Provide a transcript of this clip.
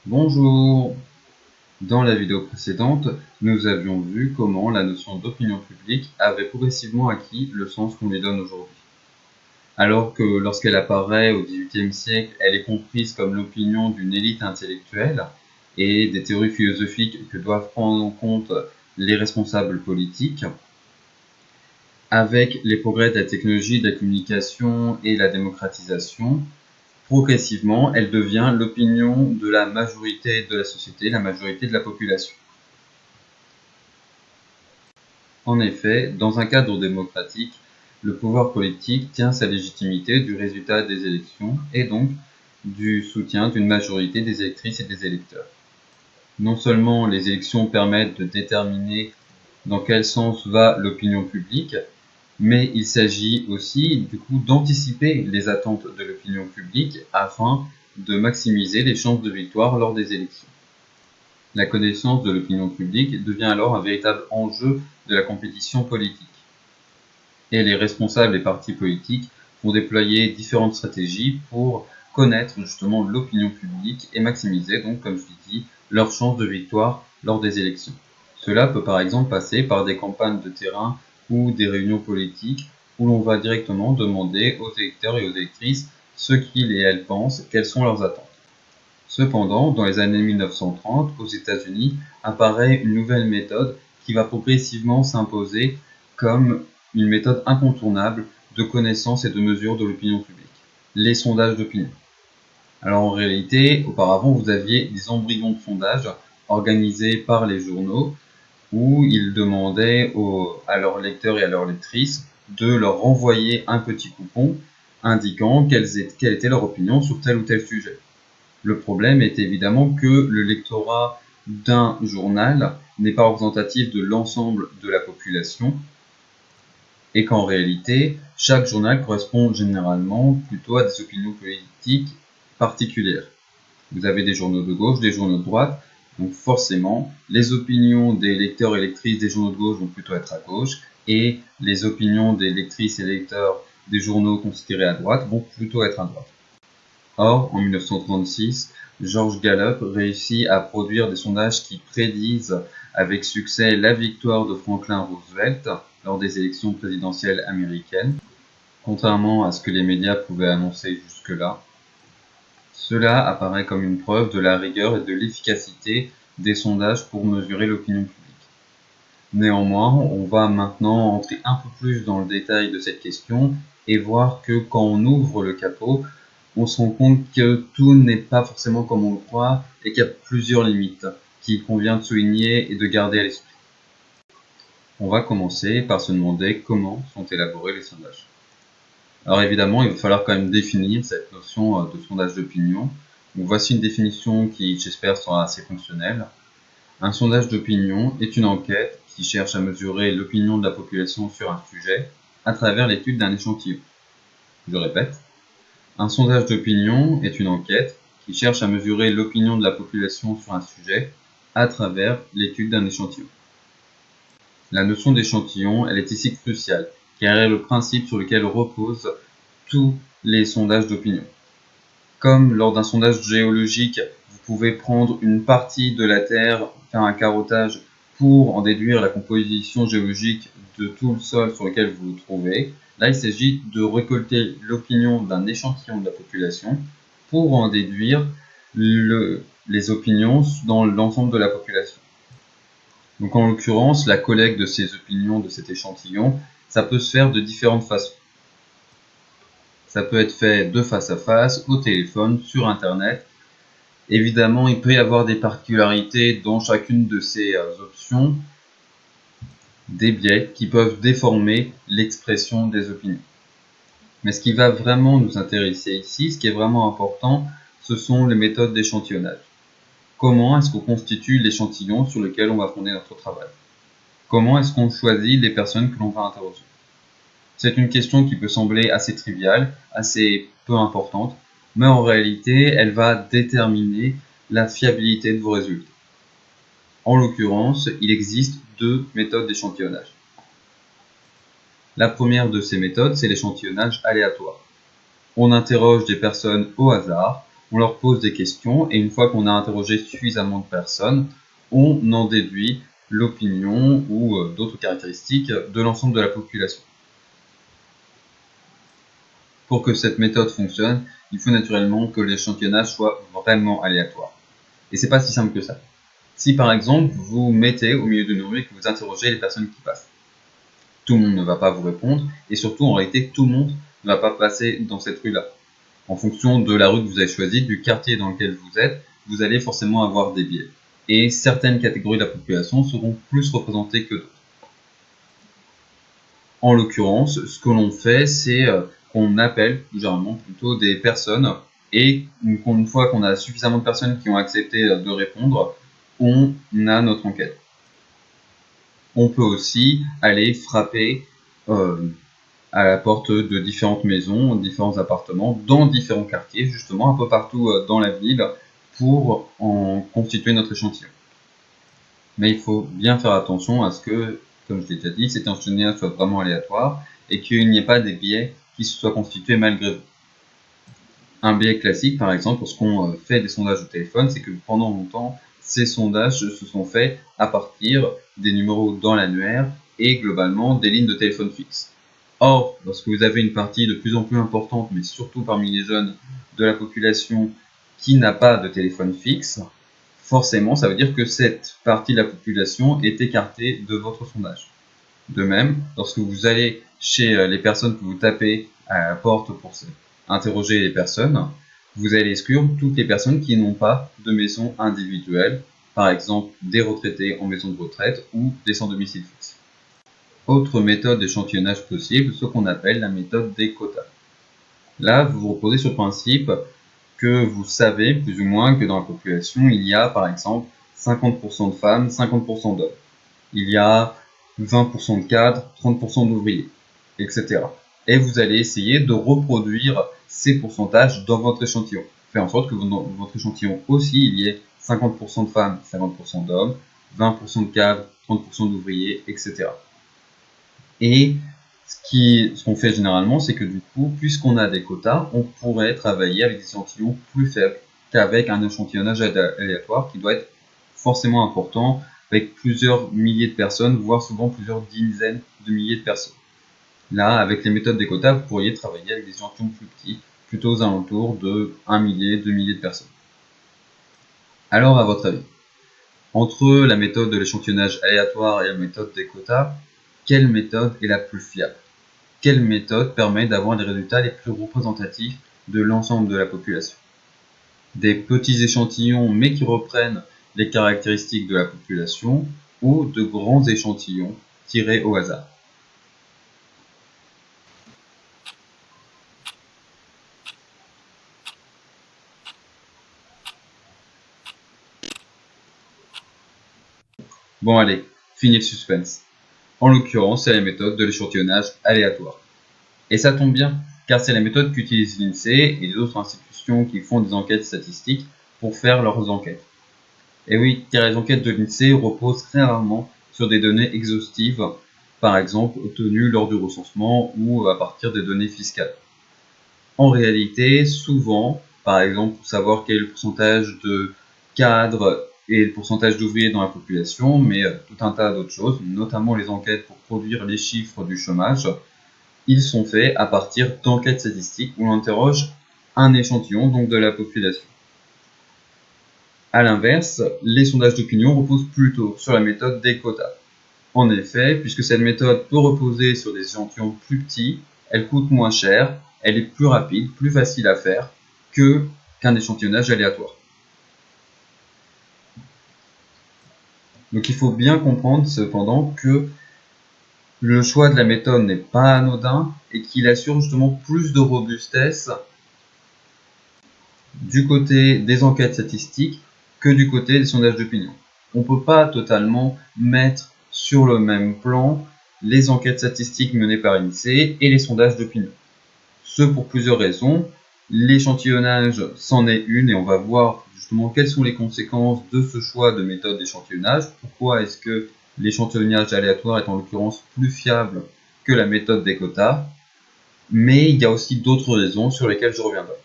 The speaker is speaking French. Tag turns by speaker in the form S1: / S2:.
S1: Bonjour! Dans la vidéo précédente, nous avions vu comment la notion d'opinion publique avait progressivement acquis le sens qu'on lui donne aujourd'hui. Alors que lorsqu'elle apparaît au XVIIIe siècle, elle est comprise comme l'opinion d'une élite intellectuelle et des théories philosophiques que doivent prendre en compte les responsables politiques. Avec les progrès de la technologie, de la communication et la démocratisation, progressivement, elle devient l'opinion de la majorité de la société, la majorité de la population. En effet, dans un cadre démocratique, le pouvoir politique tient sa légitimité du résultat des élections et donc du soutien d'une majorité des électrices et des électeurs. Non seulement les élections permettent de déterminer dans quel sens va l'opinion publique, mais il s'agit aussi du coup d'anticiper les attentes de l'opinion publique afin de maximiser les chances de victoire lors des élections. La connaissance de l'opinion publique devient alors un véritable enjeu de la compétition politique. Et les responsables et partis politiques vont déployer différentes stratégies pour connaître justement l'opinion publique et maximiser donc, comme je l'ai dit, leurs chances de victoire lors des élections. Cela peut par exemple passer par des campagnes de terrain ou des réunions politiques où l'on va directement demander aux électeurs et aux électrices ce qu'ils et elles pensent, quelles sont leurs attentes. Cependant, dans les années 1930, aux États-Unis, apparaît une nouvelle méthode qui va progressivement s'imposer comme une méthode incontournable de connaissance et de mesure de l'opinion publique, les sondages d'opinion. Alors en réalité, auparavant, vous aviez des embryons de sondages organisés par les journaux où ils demandaient à leurs lecteurs et à leurs lectrices de leur renvoyer un petit coupon indiquant quelle était leur opinion sur tel ou tel sujet. Le problème est évidemment que le lectorat d'un journal n'est pas représentatif de l'ensemble de la population et qu'en réalité, chaque journal correspond généralement plutôt à des opinions politiques particulières. Vous avez des journaux de gauche, des journaux de droite, donc forcément, les opinions des lecteurs et lectrices des journaux de gauche vont plutôt être à gauche et les opinions des lectrices et lecteurs des journaux considérés à droite vont plutôt être à droite. Or, en 1936, George Gallup réussit à produire des sondages qui prédisent avec succès la victoire de Franklin Roosevelt lors des élections présidentielles américaines, contrairement à ce que les médias pouvaient annoncer jusque-là. Cela apparaît comme une preuve de la rigueur et de l'efficacité des sondages pour mesurer l'opinion publique. Néanmoins, on va maintenant entrer un peu plus dans le détail de cette question et voir que quand on ouvre le capot, on se rend compte que tout n'est pas forcément comme on le croit et qu'il y a plusieurs limites qu'il convient de souligner et de garder à l'esprit. On va commencer par se demander comment sont élaborés les sondages. Alors évidemment, il va falloir quand même définir cette notion de sondage d'opinion. Donc voici une définition qui, j'espère, sera assez fonctionnelle. Un sondage d'opinion est une enquête qui cherche à mesurer l'opinion de la population sur un sujet à travers l'étude d'un échantillon. Je répète. Un sondage d'opinion est une enquête qui cherche à mesurer l'opinion de la population sur un sujet à travers l'étude d'un échantillon. La notion d'échantillon, elle est ici cruciale, car elle est le principe sur lequel reposent tous les sondages d'opinion. Comme lors d'un sondage géologique, vous pouvez prendre une partie de la Terre, faire un carottage pour en déduire la composition géologique de tout le sol sur lequel vous vous trouvez. Là, il s'agit de récolter l'opinion d'un échantillon de la population pour en déduire les opinions dans l'ensemble de la population. Donc en l'occurrence, la collecte de ces opinions, de cet échantillon, ça peut se faire de différentes façons. Ça peut être fait de face à face, au téléphone, sur Internet. Évidemment, il peut y avoir des particularités dans chacune de ces options, des biais qui peuvent déformer l'expression des opinions. Mais ce qui va vraiment nous intéresser ici, ce qui est vraiment important, ce sont les méthodes d'échantillonnage. Comment est-ce qu'on constitue l'échantillon sur lequel on va fonder notre travail? Comment est-ce qu'on choisit les personnes que l'on va interroger? C'est une question qui peut sembler assez triviale, assez peu importante, mais en réalité, elle va déterminer la fiabilité de vos résultats. En l'occurrence, il existe deux méthodes d'échantillonnage. La première de ces méthodes, c'est l'échantillonnage aléatoire. On interroge des personnes au hasard, on leur pose des questions et une fois qu'on a interrogé suffisamment de personnes, on en déduit l'opinion ou d'autres caractéristiques de l'ensemble de la population. Pour que cette méthode fonctionne, il faut naturellement que l'échantillonnage soit vraiment aléatoire. Et c'est pas si simple que ça. Si par exemple, vous mettez au milieu d'une rue et que vous interrogez les personnes qui passent, tout le monde ne va pas vous répondre, et surtout en réalité, tout le monde ne va pas passer dans cette rue-là. En fonction de la rue que vous avez choisie, du quartier dans lequel vous êtes, vous allez forcément avoir des biais. Et certaines catégories de la population seront plus représentées que d'autres. En l'occurrence, ce que l'on fait, c'est qu'on appelle généralement plutôt des personnes, et une fois qu'on a suffisamment de personnes qui ont accepté de répondre, on a notre enquête. On peut aussi aller frapper à la porte de différentes maisons, différents appartements, dans différents quartiers, justement un peu partout dans la ville, pour en constituer notre échantillon. Mais il faut bien faire attention à ce que, comme je l'ai déjà dit, cet échantillonnage soit vraiment aléatoire et qu'il n'y ait pas des biais qui se soient constitués malgré vous. Un biais classique, par exemple, lorsqu'on fait des sondages au téléphone, c'est que pendant longtemps, ces sondages se sont faits à partir des numéros dans l'annuaire et globalement des lignes de téléphone fixe. Or, lorsque vous avez une partie de plus en plus importante, mais surtout parmi les jeunes de la population qui n'a pas de téléphone fixe, forcément, ça veut dire que cette partie de la population est écartée de votre sondage. De même, lorsque vous allez chez les personnes que vous tapez à la porte pour interroger les personnes, vous allez exclure toutes les personnes qui n'ont pas de maison individuelle, par exemple des retraités en maison de retraite ou des sans domicile fixe. Autre méthode d'échantillonnage possible, ce qu'on appelle la méthode des quotas. Là, vous vous reposez sur le principe que vous savez plus ou moins que dans la population, il y a par exemple 50% de femmes, 50% d'hommes. Il y a 20% de cadres, 30% d'ouvriers, etc. Et vous allez essayer de reproduire ces pourcentages dans votre échantillon. Faire en sorte que dans votre échantillon aussi, il y ait 50% de femmes, 50% d'hommes, 20% de cadres, 30% d'ouvriers, etc. Et ce qu'on fait généralement, c'est que du coup, puisqu'on a des quotas, on pourrait travailler avec des échantillons plus faibles qu'avec un échantillonnage aléatoire qui doit être forcément important, avec plusieurs milliers de personnes, voire souvent plusieurs dizaines de milliers de personnes. Là, avec les méthodes des quotas, vous pourriez travailler avec des échantillons plus petits, plutôt aux alentours de 1 millier, 2 milliers de personnes. Alors, à votre avis, entre la méthode de l'échantillonnage aléatoire et la méthode des quotas, quelle méthode est la plus fiable? Quelle méthode permet d'avoir les résultats les plus représentatifs de l'ensemble de la population? Des petits échantillons mais qui reprennent les caractéristiques de la population ou de grands échantillons tirés au hasard? Bon allez, fini le suspense. En l'occurrence, c'est la méthode de l'échantillonnage aléatoire. Et ça tombe bien, car c'est la méthode qu'utilisent l'INSEE et les autres institutions qui font des enquêtes statistiques pour faire leurs enquêtes. Et oui, car les enquêtes de l'INSEE reposent très rarement sur des données exhaustives, par exemple obtenues lors du recensement ou à partir des données fiscales. En réalité, souvent, par exemple pour savoir quel est le pourcentage de cadres et le pourcentage d'ouvriers dans la population, mais tout un tas d'autres choses, notamment les enquêtes pour produire les chiffres du chômage, ils sont faits à partir d'enquêtes statistiques où l'on interroge un échantillon, donc de la population. A l'inverse, les sondages d'opinion reposent plutôt sur la méthode des quotas. En effet, puisque cette méthode peut reposer sur des échantillons plus petits, elle coûte moins cher, elle est plus rapide, plus facile à faire qu'un échantillonnage aléatoire. Donc il faut bien comprendre cependant que le choix de la méthode n'est pas anodin et qu'il assure justement plus de robustesse du côté des enquêtes statistiques que du côté des sondages d'opinion. On ne peut pas totalement mettre sur le même plan les enquêtes statistiques menées par l'INSEE et les sondages d'opinion. Ce pour plusieurs raisons. L'échantillonnage c'en est une et on va voir justement quelles sont les conséquences de ce choix de méthode d'échantillonnage. Pourquoi est-ce que l'échantillonnage aléatoire est en l'occurrence plus fiable que la méthode des quotas. Mais il y a aussi d'autres raisons sur lesquelles je reviendrai.